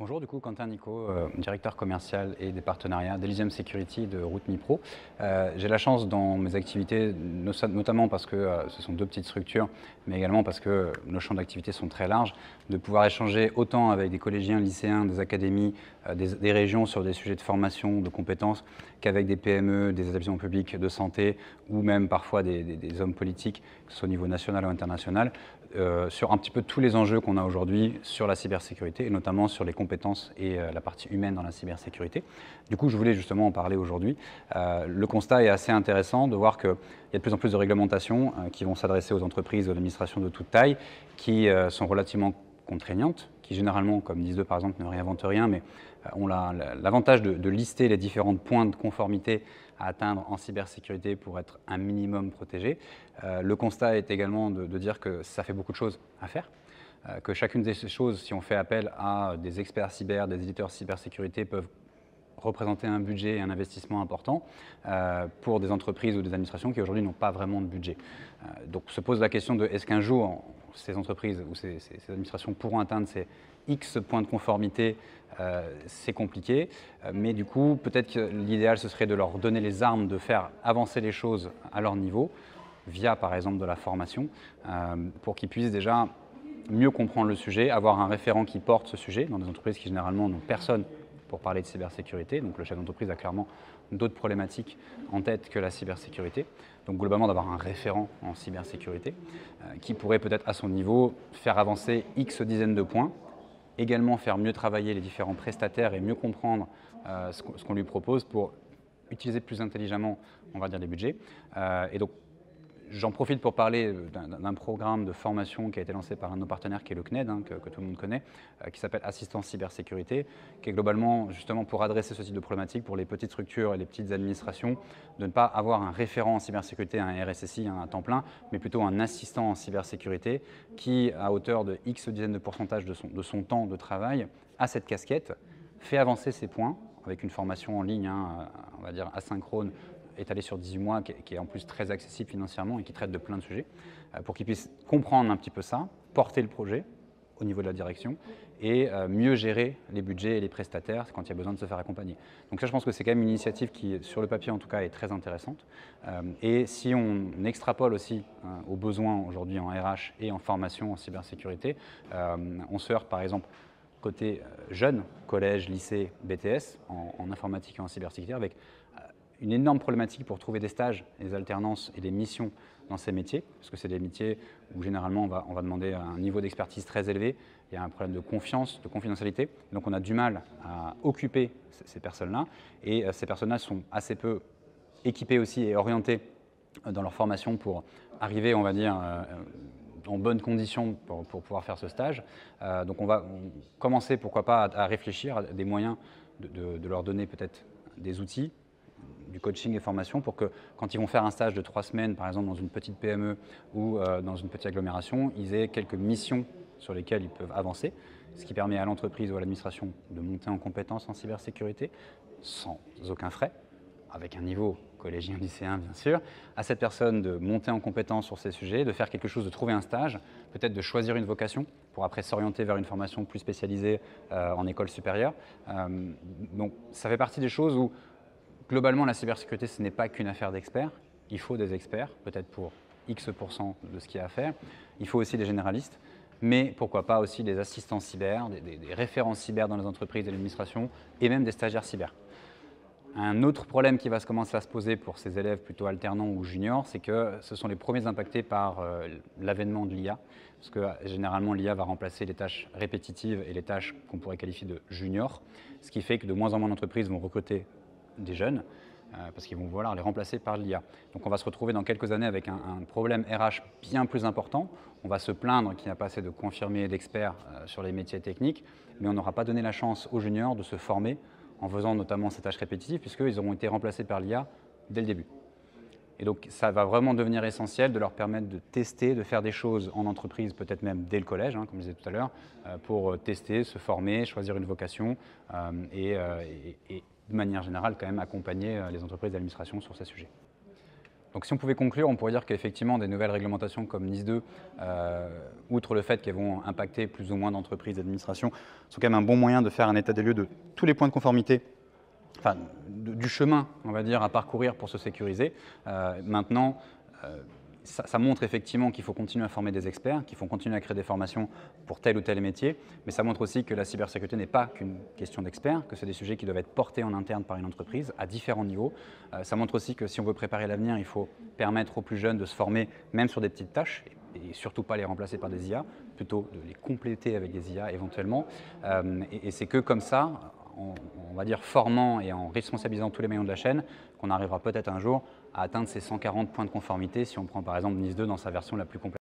Bonjour, du coup, Quentin Nico, directeur commercial et des partenariats d'Elysium Security de Route Pro. J'ai la chance dans mes activités, notamment parce que ce sont deux petites structures, mais également parce que nos champs d'activité sont très larges, de pouvoir échanger autant avec des collégiens, lycéens, des académies, des régions sur des sujets de formation, de compétences, qu'avec des PME, des établissements publics de santé ou même parfois des hommes politiques, que ce soit au niveau national ou international, sur un petit peu tous les enjeux qu'on a aujourd'hui sur la cybersécurité et notamment sur les compétences et la partie humaine dans la cybersécurité. Du coup, je voulais justement en parler aujourd'hui. Le constat est assez intéressant de voir qu'il y a de plus en plus de réglementations qui vont s'adresser aux entreprises, aux administrations de toute taille, qui sont relativement contraignantes, qui généralement, comme disent eux par exemple, ne réinventent rien, mais ont l'avantage de lister les différents points de conformité à atteindre en cybersécurité pour être un minimum protégé. Le constat est également de dire que ça fait beaucoup de choses à faire, que chacune de ces choses, si on fait appel à des experts cyber, des éditeurs cybersécurité, peuvent représenter un budget et un investissement important pour des entreprises ou des administrations qui aujourd'hui n'ont pas vraiment de budget. Donc se pose la question de est-ce qu'un jour ces entreprises ou ces administrations pourront atteindre ces X points de conformité. C'est compliqué, mais du coup peut-être que l'idéal ce serait de leur donner les armes de faire avancer les choses à leur niveau via par exemple de la formation pour qu'ils puissent déjà mieux comprendre le sujet, avoir un référent qui porte ce sujet dans des entreprises qui généralement n'ont personne pour parler de cybersécurité. Donc le chef d'entreprise a clairement d'autres problématiques en tête que la cybersécurité. Donc globalement d'avoir un référent en cybersécurité qui pourrait peut-être à son niveau faire avancer X dizaines de points, également faire mieux travailler les différents prestataires et mieux comprendre ce qu'on lui propose pour utiliser plus intelligemment, on va dire, les budgets. Et donc j'en profite pour parler d'un programme de formation qui a été lancé par un de nos partenaires qui est le CNED, que tout le monde connaît, qui s'appelle Assistance Cybersécurité, qui est globalement justement pour adresser ce type de problématique pour les petites structures et les petites administrations, de ne pas avoir un référent en cybersécurité, un RSSI, un temps plein, mais plutôt un assistant en cybersécurité qui, à hauteur de X dizaines de pourcentage de son temps de travail, a cette casquette, fait avancer ses points avec une formation en ligne, on va dire asynchrone, étalé sur 18 mois, qui est en plus très accessible financièrement et qui traite de plein de sujets, pour qu'ils puissent comprendre un petit peu ça, porter le projet au niveau de la direction et mieux gérer les budgets et les prestataires quand il y a besoin de se faire accompagner. Donc ça, je pense que c'est quand même une initiative qui, sur le papier en tout cas, est très intéressante. Et si on extrapole aussi aux besoins aujourd'hui en RH et en formation en cybersécurité, on se heurte par exemple côté jeunes, collège, lycée, BTS, en informatique et en cybersécurité, avec une énorme problématique pour trouver des stages, des alternances et des missions dans ces métiers, parce que c'est des métiers où généralement on va demander un niveau d'expertise très élevé, il y a un problème de confiance, de confidentialité, donc on a du mal à occuper ces personnes-là, et ces personnes-là sont assez peu équipées aussi et orientées dans leur formation pour arriver, on va dire, en bonnes conditions pour pouvoir faire ce stage. Donc on va commencer, pourquoi pas, à réfléchir à des moyens de leur donner peut-être des outils, du coaching et formation pour que quand ils vont faire un stage de 3 semaines, par exemple dans une petite PME ou dans une petite agglomération, ils aient quelques missions sur lesquelles ils peuvent avancer, ce qui permet à l'entreprise ou à l'administration de monter en compétences en cybersécurité sans aucun frais, avec un niveau collégien, lycéen bien sûr, à cette personne de monter en compétence sur ces sujets, de faire quelque chose, de trouver un stage, peut-être de choisir une vocation pour après s'orienter vers une formation plus spécialisée en école supérieure. Donc ça fait partie des choses où globalement, la cybersécurité, ce n'est pas qu'une affaire d'experts. Il faut des experts, peut-être pour X% de ce qu'il y a à faire. Il faut aussi des généralistes, mais pourquoi pas aussi des assistants cyber, des référents cyber dans les entreprises et l'administration, et même des stagiaires cyber. Un autre problème qui va commencer à se poser pour ces élèves plutôt alternants ou juniors, c'est que ce sont les premiers impactés par l'avènement de l'IA, parce que généralement l'IA va remplacer les tâches répétitives et les tâches qu'on pourrait qualifier de juniors, ce qui fait que de moins en moins d'entreprises vont recruter des jeunes, parce qu'ils vont vouloir les remplacer par l'IA. Donc on va se retrouver dans quelques années avec un problème RH bien plus important. On va se plaindre qu'il n'y a pas assez de confirmés et d'experts sur les métiers techniques, mais on n'aura pas donné la chance aux juniors de se former en faisant notamment ces tâches répétitives, puisqu'ils auront été remplacés par l'IA dès le début. Et donc ça va vraiment devenir essentiel de leur permettre de tester, de faire des choses en entreprise, peut-être même dès le collège, comme je disais tout à l'heure, pour tester, se former, choisir une vocation et de manière générale quand même accompagner les entreprises d'administration sur ces sujets. Donc si on pouvait conclure, on pourrait dire qu'effectivement des nouvelles réglementations comme NIS2, outre le fait qu'elles vont impacter plus ou moins d'entreprises et d'administrations, sont quand même un bon moyen de faire un état des lieux de tous les points de conformité, enfin du chemin, on va dire, à parcourir pour se sécuriser. Maintenant, ça montre effectivement qu'il faut continuer à former des experts, qu'il faut continuer à créer des formations pour tel ou tel métier, mais ça montre aussi que la cybersécurité n'est pas qu'une question d'experts, que c'est des sujets qui doivent être portés en interne par une entreprise à différents niveaux. Ça montre aussi que si on veut préparer l'avenir, il faut permettre aux plus jeunes de se former même sur des petites tâches, et surtout pas les remplacer par des IA, plutôt de les compléter avec des IA éventuellement. Et c'est que comme ça, on va dire formant et en responsabilisant tous les maillons de la chaîne, qu'on arrivera peut-être un jour à atteindre ces 140 points de conformité si on prend par exemple NIS2 dans sa version la plus complète.